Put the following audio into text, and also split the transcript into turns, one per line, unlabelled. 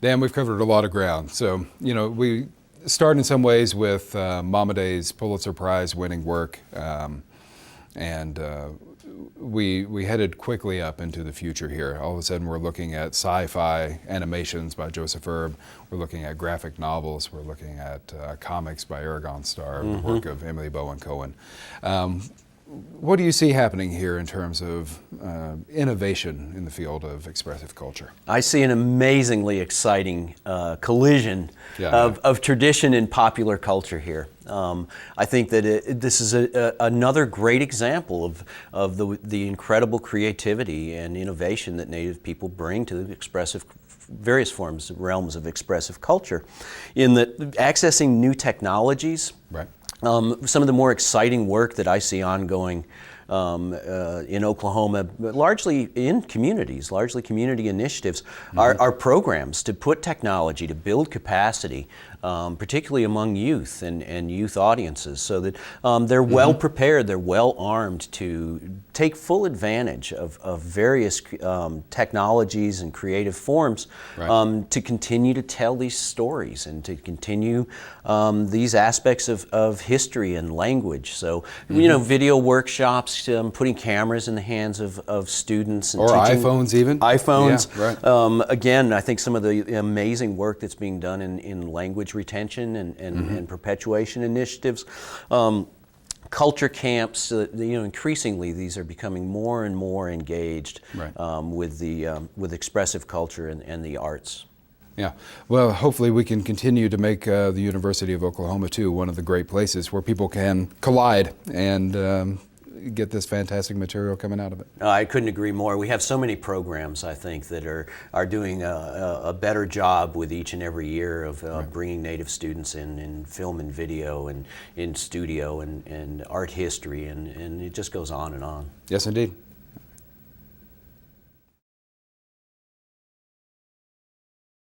Dan, we've covered a lot of ground. So, we start in some ways with Mama Day's Pulitzer Prize winning work, and we headed quickly up into the future here. All of a sudden we're looking at sci-fi animations by Joseph Erb, we're looking at graphic novels, we're looking at comics by Aragon Starr, the work of Emily Bowen Cohen. What do you see happening here in terms of innovation in the field of expressive culture?
I see an amazingly exciting collision of tradition and popular culture here. I think that this is another great example of the incredible creativity and innovation that Native people bring to the various realms of expressive culture, in that accessing new technologies.
Right.
Some of the more exciting work that I see ongoing in Oklahoma, largely in communities, largely community initiatives, are programs to put technology, to build capacity, particularly among youth and youth audiences, so that they're well prepared, they're well armed to take full advantage of various technologies and creative forms, to continue to tell these stories and to continue these aspects of history and language. So, video workshops, putting cameras in the hands of students. And
or
teaching
iPhones even?
iPhones.
Yeah, right.
Again, I think some of the amazing work that's being done in language retention and perpetuation initiatives. Culture camps, increasingly these are becoming more and more engaged with expressive culture and the arts.
Yeah, well, hopefully we can continue to make the University of Oklahoma too one of the great places where people can collide and get this fantastic material coming out of it.
I couldn't agree more. We have so many programs, I think, that are doing a better job with each and every year of bringing Native students in film and video and in studio and art history, and it just goes on and on.
Yes, indeed.